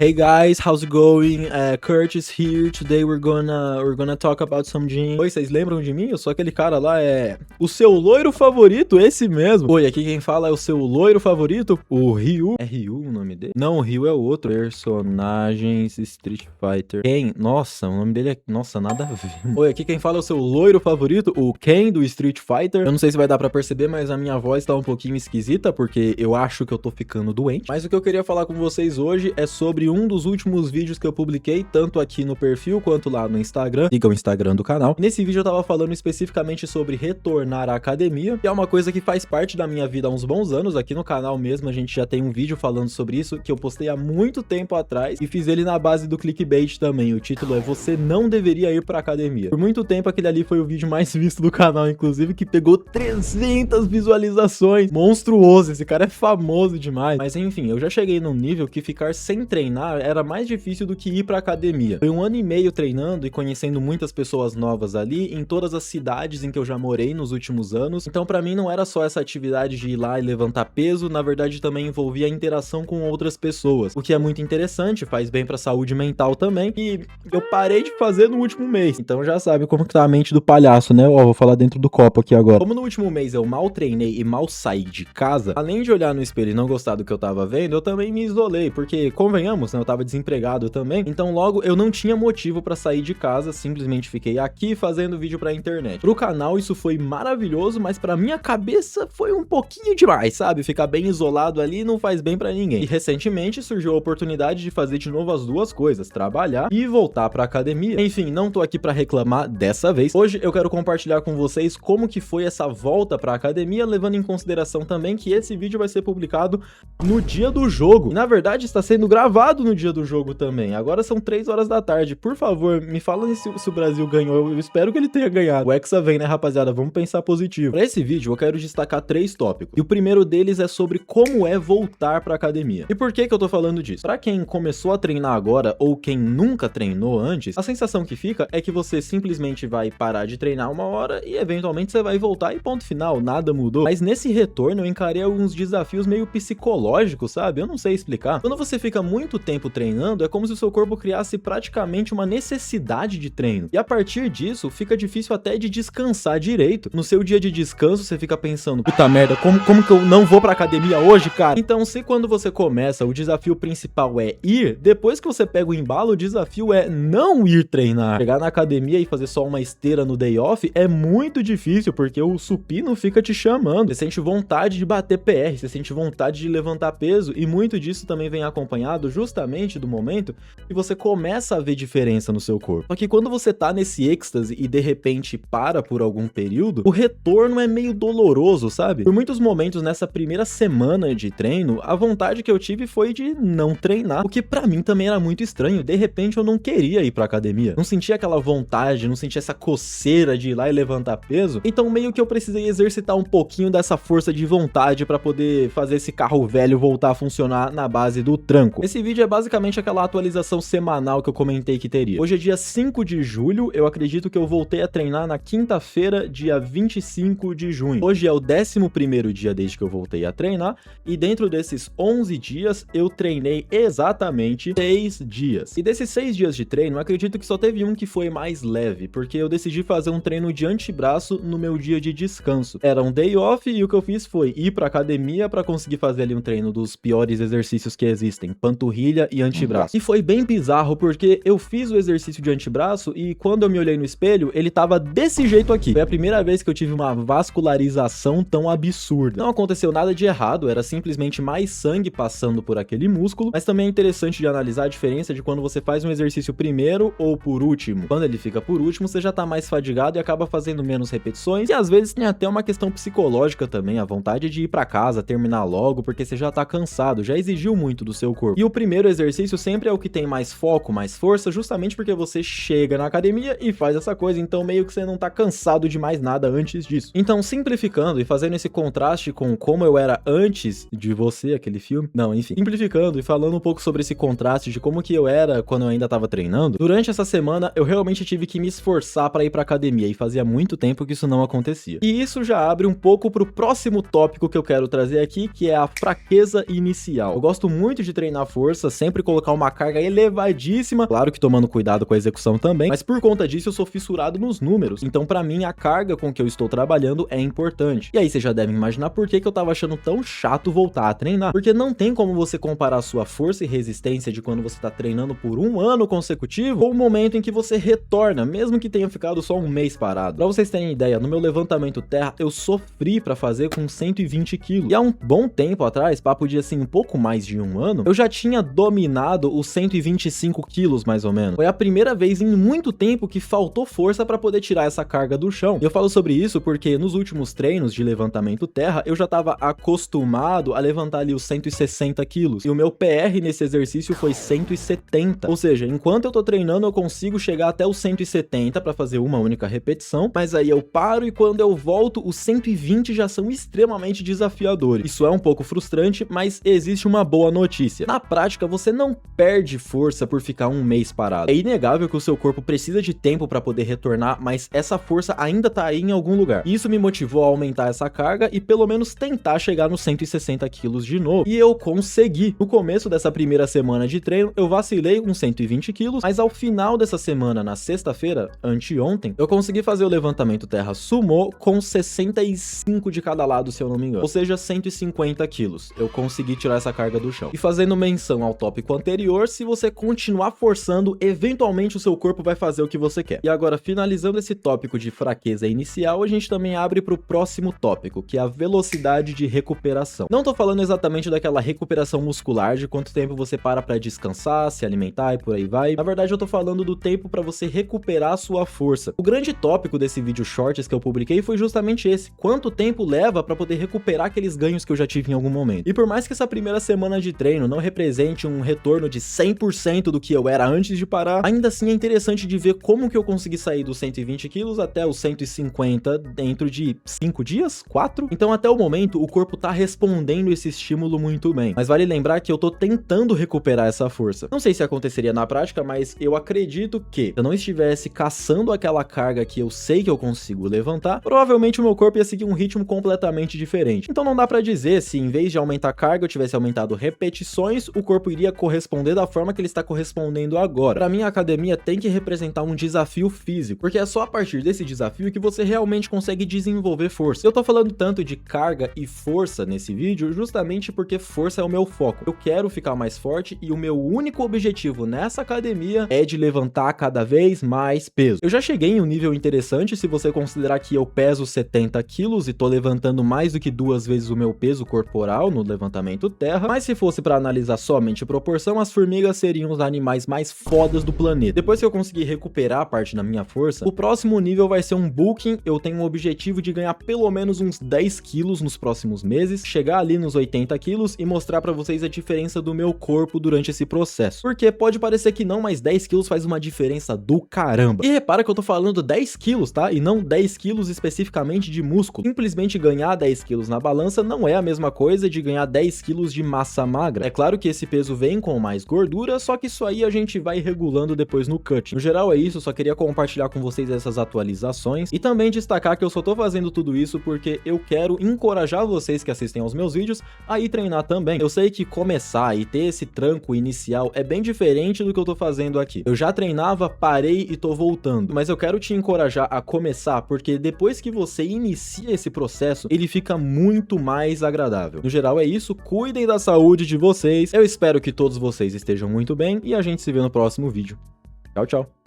Hey guys, how's it going? Curtis here. Today we're gonna talk about some gym. Oi, vocês lembram de mim? Eu sou aquele cara lá, o seu loiro favorito, esse mesmo. Oi, aqui quem fala é o seu loiro favorito, o Ryu. É Ryu o nome dele? Não, o Ryu é o outro. Personagens Street Fighter. Ken, nossa, o nome dele é... Nossa, nada a ver. Oi, aqui quem fala é o seu loiro favorito, o Ken do Street Fighter. Eu não sei se vai dar pra perceber, mas a minha voz tá um pouquinho esquisita, porque eu acho que eu tô ficando doente. Mas o que eu queria falar com vocês hoje é sobre um dos últimos vídeos que eu publiquei, tanto aqui no perfil quanto lá no Instagram. Siga o Instagram do canal. Nesse vídeo eu tava falando especificamente sobre retornar à academia, que é uma coisa que faz parte da minha vida há uns bons anos. Aqui no canal mesmo a gente já tem um vídeo falando sobre isso, que eu postei há muito tempo atrás e fiz ele na base do clickbait também. O título é Você Não Deveria Ir Pra Academia. Por muito tempo aquele ali foi o vídeo mais visto do canal, inclusive, que pegou 300 visualizações. Monstruoso, esse cara é famoso demais. Mas enfim, eu já cheguei num nível que ficar sem treinar era mais difícil do que ir pra academia. Foi 1 ano e meio treinando e conhecendo muitas pessoas novas ali, em todas as cidades em que eu já morei nos últimos anos. Então pra mim não era só essa atividade de ir lá e levantar peso, na verdade também envolvia a interação com outras pessoas, o que é muito interessante, faz bem pra saúde mental também, e eu parei de fazer no último mês. Então já sabe como que tá a mente do palhaço, né? Ó, vou falar dentro do copo aqui agora. Como no último mês eu mal treinei e mal saí de casa, além de olhar no espelho e não gostar do que eu tava vendo, eu também me isolei, porque, convenhamos, né, eu tava desempregado também, então logo eu não tinha motivo pra sair de casa, simplesmente fiquei aqui fazendo vídeo pra internet. Pro canal isso foi maravilhoso, mas pra minha cabeça foi um pouquinho demais, sabe? Ficar bem isolado ali não faz bem pra ninguém. E recentemente surgiu a oportunidade de fazer de novo as duas coisas, trabalhar e voltar pra academia. Enfim, não tô aqui pra reclamar dessa vez. Hoje eu quero compartilhar com vocês como que foi essa volta pra academia, levando em consideração também que esse vídeo vai ser publicado no dia do jogo. E, na verdade, está sendo gravado no dia do jogo também. Agora são 3 horas da tarde. Por favor, me fala se o Brasil ganhou. Eu espero que ele tenha ganhado. O Hexa vem, né, rapaziada? Vamos pensar positivo. Para esse vídeo, eu quero destacar 3 tópicos. E o primeiro deles é sobre como é voltar pra academia. E por que que eu tô falando disso? Pra quem começou a treinar agora, ou quem nunca treinou antes, a sensação que fica é que você simplesmente vai parar de treinar 1 hora e eventualmente você vai voltar e ponto final, nada mudou. Mas nesse retorno eu encarei alguns desafios meio psicológicos, sabe? Eu não sei explicar. Quando você fica muito tempo treinando, é como se o seu corpo criasse praticamente uma necessidade de treino. E a partir disso, fica difícil até de descansar direito. No seu dia de descanso, você fica pensando, puta merda, como que eu não vou pra academia hoje, cara? Então, se quando você começa, o desafio principal é ir, depois que você pega o embalo, o desafio é não ir treinar. Chegar na academia e fazer só uma esteira no day off é muito difícil, porque o supino fica te chamando. Você sente vontade de bater PR, você sente vontade de levantar peso, e muito disso também vem acompanhado justamente do momento que você começa a ver diferença no seu corpo. Só que quando você tá nesse êxtase e de repente para por algum período, o retorno é meio doloroso, sabe? Por muitos momentos nessa primeira semana de treino, a vontade que eu tive foi de não treinar, o que pra mim também era muito estranho. De repente eu não queria ir pra academia, não sentia aquela vontade, não sentia essa coceira de ir lá e levantar peso, então meio que eu precisei exercitar um pouquinho dessa força de vontade pra poder fazer esse carro velho voltar a funcionar na base do tranco. Esse vídeo é basicamente aquela atualização semanal que eu comentei que teria. Hoje é dia 5 de julho, eu acredito que eu voltei a treinar na quinta-feira, dia 25 de junho. Hoje é o 11º dia desde que eu voltei a treinar, e dentro desses 11 dias, eu treinei exatamente 6 dias. E desses 6 dias de treino, eu acredito que só teve um que foi mais leve, porque eu decidi fazer um treino de antebraço no meu dia de descanso. Era um day off e o que eu fiz foi ir pra academia pra conseguir fazer ali um treino dos piores exercícios que existem, panturrilha e antebraço. E foi bem bizarro, porque eu fiz o exercício de antebraço e quando eu me olhei no espelho, ele tava desse jeito aqui. Foi a primeira vez que eu tive uma vascularização tão absurda. Não aconteceu nada de errado, era simplesmente mais sangue passando por aquele músculo, mas também é interessante de analisar a diferença de quando você faz um exercício primeiro ou por último. Quando ele fica por último, você já tá mais fadigado e acaba fazendo menos repetições, e às vezes tem até uma questão psicológica também, a vontade de ir pra casa, terminar logo, porque você já tá cansado, já exigiu muito do seu corpo. E o primeiro exercício sempre é o que tem mais foco, mais força, justamente porque você chega na academia e faz essa coisa, então meio que você não tá cansado de mais nada antes disso. Então, simplificando e fazendo esse contraste com como eu era antes de você, aquele filme, não, enfim, simplificando e falando um pouco sobre esse contraste de como que eu era quando eu ainda tava treinando, durante essa semana eu realmente tive que me esforçar pra ir pra academia, e fazia muito tempo que isso não acontecia. E isso já abre um pouco pro próximo tópico que eu quero trazer aqui, que é a fraqueza inicial. Eu gosto muito de treinar força, força, sempre colocar uma carga elevadíssima, claro que tomando cuidado com a execução também, mas por conta disso eu sou fissurado nos números, então pra mim a carga com que eu estou trabalhando é importante. E aí vocês já devem imaginar por que eu tava achando tão chato voltar a treinar, porque não tem como você comparar sua força e resistência de quando você tá treinando por um ano consecutivo com o momento em que você retorna, mesmo que tenha ficado só um mês parado. Pra vocês terem ideia, no meu levantamento terra eu sofri pra fazer com 120 quilos, e há um bom tempo atrás, papo de assim um pouco mais de um ano, eu já tinha dominado os 125 quilos mais ou menos. Foi a primeira vez em muito tempo que faltou força pra poder tirar essa carga do chão. E eu falo sobre isso porque nos últimos treinos de levantamento terra eu já tava acostumado a levantar ali os 160 quilos, e o meu PR nesse exercício foi 170, ou seja, enquanto eu tô treinando eu consigo chegar até os 170 pra fazer uma única repetição, mas aí eu paro e quando eu volto os 120 já são extremamente desafiadores. Isso é um pouco frustrante, mas existe uma boa notícia. Na prática, você não perde força por ficar um mês parado. É inegável que o seu corpo precisa de tempo para poder retornar, mas essa força ainda tá aí em algum lugar. Isso me motivou a aumentar essa carga e pelo menos tentar chegar nos 160 quilos de novo. E eu consegui. No começo dessa primeira semana de treino, eu vacilei com 120 quilos, mas ao final dessa semana, na sexta-feira, anteontem, eu consegui fazer o levantamento terra sumô com 65 de cada lado, se eu não me engano. Ou seja, 150 quilos. Eu consegui tirar essa carga do chão. E fazendo menção ao tópico anterior, se você continuar forçando, eventualmente o seu corpo vai fazer o que você quer. E agora, finalizando esse tópico de fraqueza inicial, a gente também abre para o próximo tópico, que é a velocidade de recuperação. Não tô falando exatamente daquela recuperação muscular, de quanto tempo você para descansar, se alimentar e por aí vai. Na verdade, eu tô falando do tempo para você recuperar a sua força. O grande tópico desse vídeo shorts que eu publiquei foi justamente esse: quanto tempo leva para poder recuperar aqueles ganhos que eu já tive em algum momento. E por mais que essa primeira semana de treino não represente um retorno de 100% do que eu era antes de parar, ainda assim é interessante de ver como que eu consegui sair dos 120 quilos até os 150 dentro de 5 dias? 4? Então até o momento o corpo tá respondendo esse estímulo muito bem. Mas vale lembrar que eu tô tentando recuperar essa força. Não sei se aconteceria na prática, mas eu acredito que se eu não estivesse caçando aquela carga que eu sei que eu consigo levantar, provavelmente o meu corpo ia seguir um ritmo completamente diferente. Então não dá pra dizer se em vez de aumentar carga eu tivesse aumentado repetições, o corpo iria corresponder da forma que ele está correspondendo agora. Pra mim, a academia tem que representar um desafio físico, porque é só a partir desse desafio que você realmente consegue desenvolver força. Eu tô falando tanto de carga e força nesse vídeo justamente porque força é o meu foco. Eu quero ficar mais forte e o meu único objetivo nessa academia é de levantar cada vez mais peso. Eu já cheguei em um nível interessante se você considerar que eu peso 70 quilos e tô levantando mais do que 2 vezes o meu peso corporal no levantamento terra, mas se fosse para analisar somente proporção, as formigas seriam os animais mais fodas do planeta. Depois que eu conseguir recuperar a parte da minha força, o próximo nível vai ser um bulking. Eu tenho um objetivo de ganhar pelo menos uns 10 quilos nos próximos meses, chegar ali nos 80 quilos e mostrar para vocês a diferença do meu corpo durante esse processo. Porque pode parecer que não, mas 10 quilos faz uma diferença do caramba. E repara que eu tô falando 10 quilos, tá? E não 10 quilos especificamente de músculo. Simplesmente ganhar 10 quilos na balança não é a mesma coisa de ganhar 10 quilos de massa magra. É claro que esse peso vem com mais gordura, só que isso aí a gente vai regulando depois no cut. No geral é isso, eu só queria compartilhar com vocês essas atualizações e também destacar que eu só tô fazendo tudo isso porque eu quero encorajar vocês que assistem aos meus vídeos a ir treinar também. Eu sei que começar e ter esse tranco inicial é bem diferente do que eu tô fazendo aqui. Eu já treinava, parei e tô voltando, mas eu quero te encorajar a começar porque depois que você inicia esse processo, ele fica muito mais agradável. No geral é isso, cuidem da saúde de vocês, eu espero que todos vocês estejam muito bem e a gente se vê no próximo vídeo. Tchau, tchau.